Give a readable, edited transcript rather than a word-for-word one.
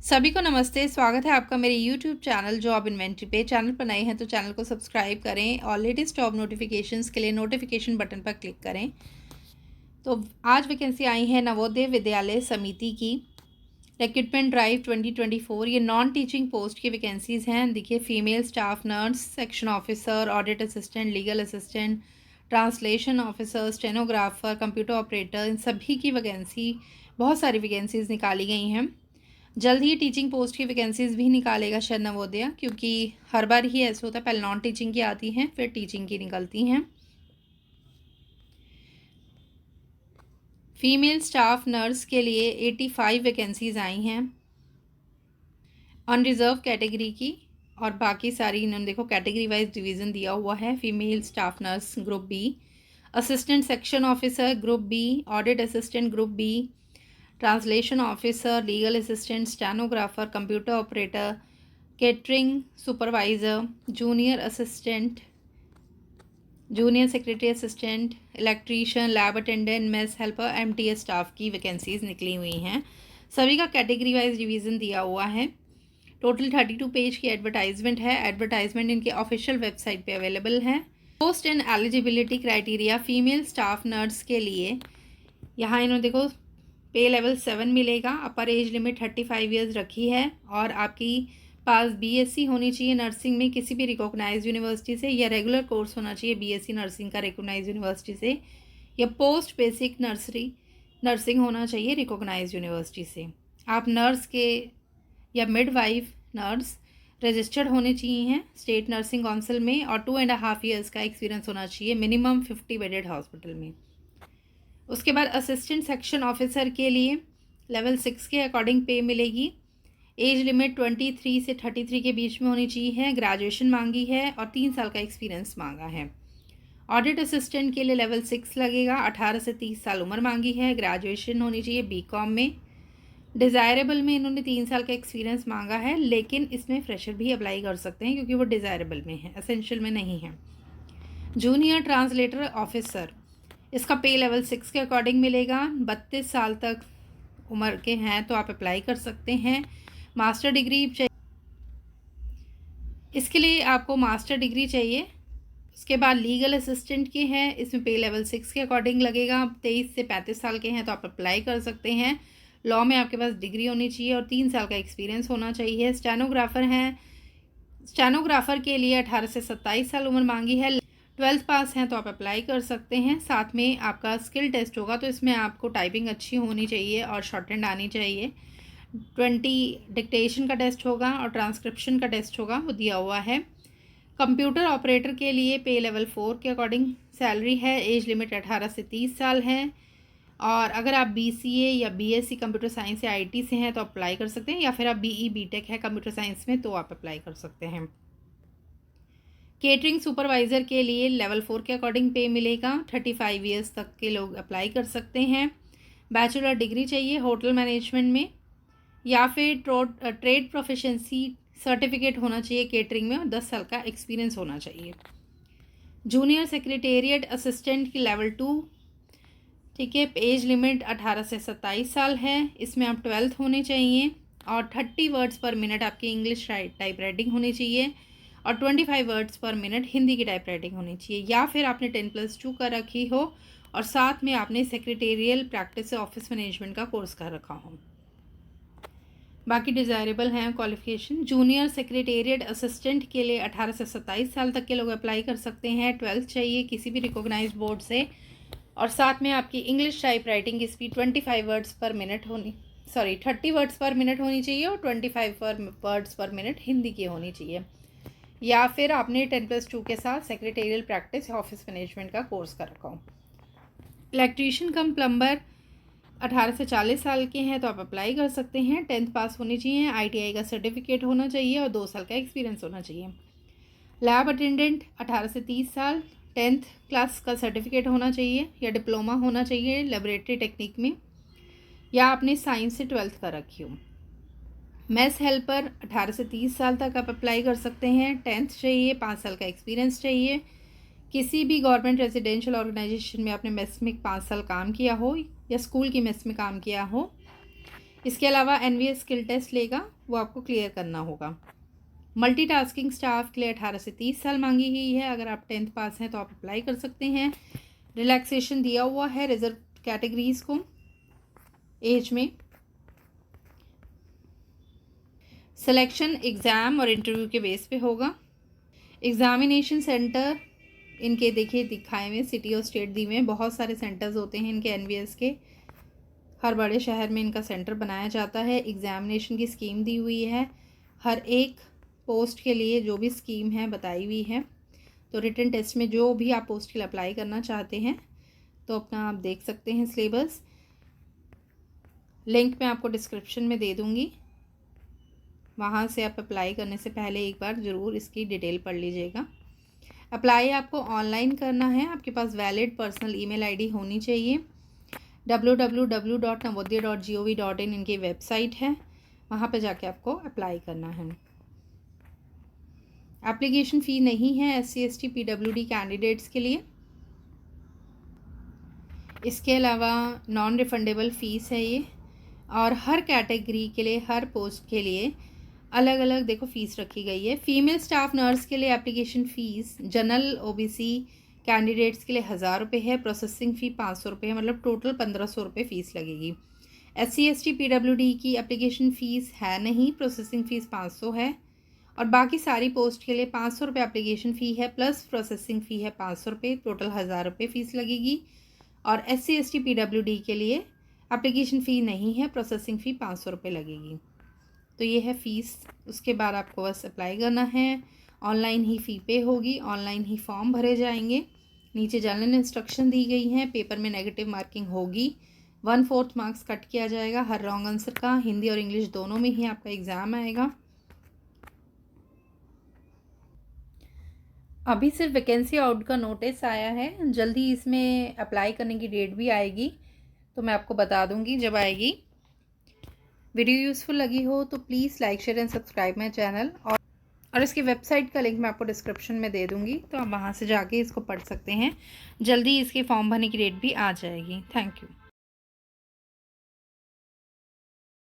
सभी को नमस्ते। स्वागत है आपका मेरे यूट्यूब चैनल जॉब इन्वेंट्री पे। चैनल पर नए हैं तो चैनल को सब्सक्राइब करें और लेटेस्ट जॉब नोटिफिकेशंस के लिए नोटिफिकेशन बटन पर क्लिक करें। तो आज वैकेंसी आई है नवोदय विद्यालय समिति की रिक्रूटमेंट ड्राइव 2024। ये नॉन टीचिंग पोस्ट की वैकेंसीज़ हैं। देखिए, female staff nurse, section officer, audit assistant, legal assistant, translation officer, stenographer, computer operator, इन सभी की वैकेंसी, बहुत सारी वैकेंसीज़ निकाली गई हैं। जल्द ही टीचिंग पोस्ट की वैकेंसीज़ भी निकालेगा शायद नवोदय, क्योंकि हर बार ही ऐसा होता है, पहले नॉन टीचिंग की आती हैं फिर टीचिंग की निकलती हैं। फीमेल स्टाफ नर्स के लिए 85 वैकेंसीज़ आई हैं अनरिजर्व कैटेगरी की, और बाकी सारी इन्होंने देखो कैटेगरी वाइज डिवीज़न दिया हुआ है। Female staff nurse group B, assistant section officer group B, audit assistant group B, translation officer, legal assistant, stenographer, computer operator, catering supervisor, junior assistant, junior secretary assistant, electrician, lab attendant, mess helper, MTS staff की vacancies निकली हुई हैं। सभी का category wise division दिया हुआ है। Total 32 page की एडवर्टाइजमेंट है। एडवर्टाइजमेंट इनके ऑफिशियल वेबसाइट पे अवेलेबल है। Post and eligibility criteria female staff nurse के लिए यहाँ इन्होंने देखो पे लेवल 7 मिलेगा। अपर एज लिमिट 35 ईयर्स रखी है और आपकी पास बीएससी होनी चाहिए नर्सिंग में किसी भी रिकॉग्नाइज यूनिवर्सिटी से, या रेगुलर कोर्स होना चाहिए बीएससी नर्सिंग का रिकॉग्नाइज यूनिवर्सिटी से, या पोस्ट बेसिक नर्सिंग होना चाहिए रिकॉग्नाइज यूनिवर्सिटी से। आप नर्स के या मिडवाइफ नर्स रजिस्टर्ड होने चाहिए हैं स्टेट नर्सिंग काउंसिल में, और 2.5 ईयर्स का एक्सपीरियंस होना चाहिए मिनिमम 50 बेडेड हॉस्पिटल में। उसके बाद असिस्टेंट सेक्शन ऑफिसर के लिए लेवल 6 के अकॉर्डिंग पे मिलेगी। एज लिमिट 23 से 33 के बीच में होनी चाहिए। ग्रेजुएशन मांगी है और 3 साल का एक्सपीरियंस मांगा है। ऑडिट असिस्टेंट के लिए लेवल 6 लगेगा। 18 से 30 साल उम्र मांगी है। ग्रेजुएशन होनी चाहिए बीकॉम में। डिज़ायरेबल में इन्होंने 3 साल का एक्सपीरियंस मांगा है, लेकिन इसमें फ्रेशर भी अप्लाई कर सकते हैं क्योंकि वो डिज़ायरेबल में है, एसेंशियल में नहीं है। जूनियर ट्रांसलेटर ऑफिसर, इसका पे लेवल 6 के अकॉर्डिंग मिलेगा। 32 साल तक उम्र के हैं तो आप अप्लाई कर सकते हैं। मास्टर डिग्री चाहिए, इसके लिए आपको मास्टर डिग्री चाहिए। उसके बाद लीगल असिस्टेंट के हैं, इसमें पे लेवल 6 के अकॉर्डिंग लगेगा। 23 से 35 साल के हैं तो आप अप्लाई कर सकते हैं। लॉ में आपके पास डिग्री होनी चाहिए और 3 साल का एक्सपीरियंस होना चाहिए। स्टेनोग्राफर हैं, स्टेनोग्राफर के लिए 18 से 27 साल उम्र मांगी है। 12th पास हैं तो आप अप्लाई कर सकते हैं। साथ में आपका स्किल टेस्ट होगा, तो इसमें आपको टाइपिंग अच्छी होनी चाहिए और शॉर्ट हैंड आनी चाहिए। 20 डिक्टेशन का टेस्ट होगा और ट्रांसक्रिप्शन का टेस्ट होगा, वो दिया हुआ है। कंप्यूटर ऑपरेटर के लिए पे लेवल 4 के अकॉर्डिंग सैलरी है। एज लिमिट 18 से 30 साल है। और अगर आप बीसीए या बीएससी कंप्यूटर साइंस या आईटी से हैं तो अप्लाई कर सकते हैं, या फिर आप बीई बीटेक है कंप्यूटर साइंस में तो आप अप्लाई कर सकते हैं। केटरिंग सुपरवाइज़र के लिए लेवल 4 के अकॉर्डिंग पे मिलेगा। 35 ईयर्स तक के लोग अप्लाई कर सकते हैं। बैचलर डिग्री चाहिए होटल मैनेजमेंट में, या फिर ट्रेड प्रोफिशिएंसी सर्टिफिकेट होना चाहिए केटरिंग में, और 10 साल का एक्सपीरियंस होना चाहिए। जूनियर सेक्रेटेरिएट असिस्टेंट की लेवल 2, ठीक है। एज लिमिट 18 से 27 साल है। इसमें आप 12th होने चाहिए और 30 वर्ड्स पर मिनट आपकी इंग्लिश टाइप राइटिंग होनी चाहिए, और 25 वर्ड्स पर मिनट हिंदी की टाइप राइटिंग होनी चाहिए। या फिर आपने 10+2 कर रखी हो और साथ में आपने सेक्रेटेरियल प्रैक्टिस से ऑफिस मैनेजमेंट का कोर्स कर रखा हो। बाकी डिज़ायरेबल हैं क्वालिफिकेशन। जूनियर सेक्रेटेरिएट असिस्टेंट के लिए 18 से 27 साल तक के लोग अप्लाई कर सकते हैं। 12th चाहिए किसी भी रिकॉग्नाइज्ड बोर्ड से, और साथ में आपकी इंग्लिश टाइप राइटिंग की स्पीड 25 वर्ड्स पर मिनट 30 वर्ड्स पर मिनट होनी चाहिए, और 25 वर्ड्स पर मिनट हिंदी की होनी चाहिए। या फिर आपने 10+2 के साथ सेक्रेटेरियल प्रैक्टिस ऑफिस मैनेजमेंट का कोर्स कर रखा हो। इलेक्ट्रीशियन कम प्लम्बर 18 से 40 साल के हैं तो आप अप्लाई कर सकते हैं। 10th पास होनी चाहिए, आईटीआई का सर्टिफिकेट होना चाहिए और 2 साल का एक्सपीरियंस होना चाहिए। लैब अटेंडेंट 18 से 30 साल, 10th क्लास का सर्टिफिकेट होना चाहिए या डिप्लोमा होना चाहिए लेबोरेटरी टेक्निक में, या आपने साइंस से 12th कर रखी हो। मेस हेल्पर 18 से 30 साल तक आप अप्लाई कर सकते हैं। 10th चाहिए, 5 साल का एक्सपीरियंस चाहिए। किसी भी गवर्नमेंट रेजिडेंशियल ऑर्गेनाइजेशन में आपने मेस में 5 साल काम किया हो या स्कूल की मेस में काम किया हो। इसके अलावा एनवीएस स्किल टेस्ट लेगा, वो आपको क्लियर करना होगा। मल्टीटास्किंग स्टाफ के लिए 18 से 30 साल मांगी गई है। अगर आप 10th पास हैं तो आप अप्लाई कर सकते हैं। रिलैक्सेशन दिया हुआ है रिजर्व कैटेगरीज को एज में। सिलेक्शन एग्ज़ाम और इंटरव्यू के बेस पे होगा। एग्ज़ामिनेशन सेंटर इनके देखिए दिखाए हुए, सिटी और स्टेट दी हुए हैं। बहुत सारे सेंटर्स होते हैं इनके एनवीएस के, हर बड़े शहर में इनका सेंटर बनाया जाता है। एग्ज़ामिनेशन की स्कीम दी हुई है, हर एक पोस्ट के लिए जो भी स्कीम है बताई हुई है। तो रिटन टेस्ट में जो भी आप पोस्ट के लिए अप्लाई करना चाहते हैं तो अपना आप देख सकते हैं सिलेबस। लिंक मैं आपको डिस्क्रिप्शन में दे दूँगी, वहाँ से आप अप्लाई करने से पहले एक बार ज़रूर इसकी डिटेल पढ़ लीजिएगा। अप्लाई आपको ऑनलाइन करना है, आपके पास वैलिड पर्सनल ईमेल आईडी होनी चाहिए। www.navodaya.gov.in इनकी वेबसाइट है, वहाँ पे जाके आपको अप्लाई करना है। एप्लीकेशन फ़ी नहीं है SC ST PWD कैंडिडेट्स के लिए। इसके अलावा नॉन रिफंडेबल फ़ीस है ये, और हर कैटेगरी के लिए, हर पोस्ट के लिए अलग अलग देखो फ़ीस रखी गई है। फीमेल स्टाफ नर्स के लिए application fees general OBC candidates के लिए 1000 रुपये है। प्रोसेसिंग फ़ी 500 रुपये है, मतलब टोटल 1500 रुपये फ़ीस लगेगी। SC ST PWD की एप्लीकेशन फ़ीस है नहीं, प्रोसेसिंग फ़ीस 500 है। और बाकी सारी पोस्ट के लिए 500 रुपये एप्लीकेशन फ़ी है, प्लस प्रोसेसिंग फ़ी है 500 रुपये, टोटल 1000 रुपये फ़ीस लगेगी। और SC ST PWD के लिए एप्लीकेशन फ़ी नहीं है, प्रोसेसिंग फ़ी 500 रुपये लगेगी। तो ये है फ़ीस। उसके बाद आपको बस अप्लाई करना है, ऑनलाइन ही फ़ी पे होगी, ऑनलाइन ही फॉर्म भरे जाएंगे। नीचे जनरल इंस्ट्रक्शन दी गई हैं। पेपर में नेगेटिव मार्किंग होगी, 1/4 मार्क्स कट किया जाएगा हर रॉन्ग आंसर का। हिंदी और इंग्लिश दोनों में ही आपका एग्ज़ाम आएगा। अभी सिर्फ वैकेंसी आउट का नोटिस आया है, जल्दी इसमें अप्लाई करने की डेट भी आएगी, तो मैं आपको बता दूंगी जब आएगी। वीडियो यूज़फुल लगी हो तो please like share and subscribe my channel, और इसकी वेबसाइट का लिंक मैं आपको डिस्क्रिप्शन में दे दूँगी, तो आप वहाँ से जाके इसको पढ़ सकते हैं। जल्दी इसके फॉर्म भरने की डेट भी आ जाएगी। Thank you.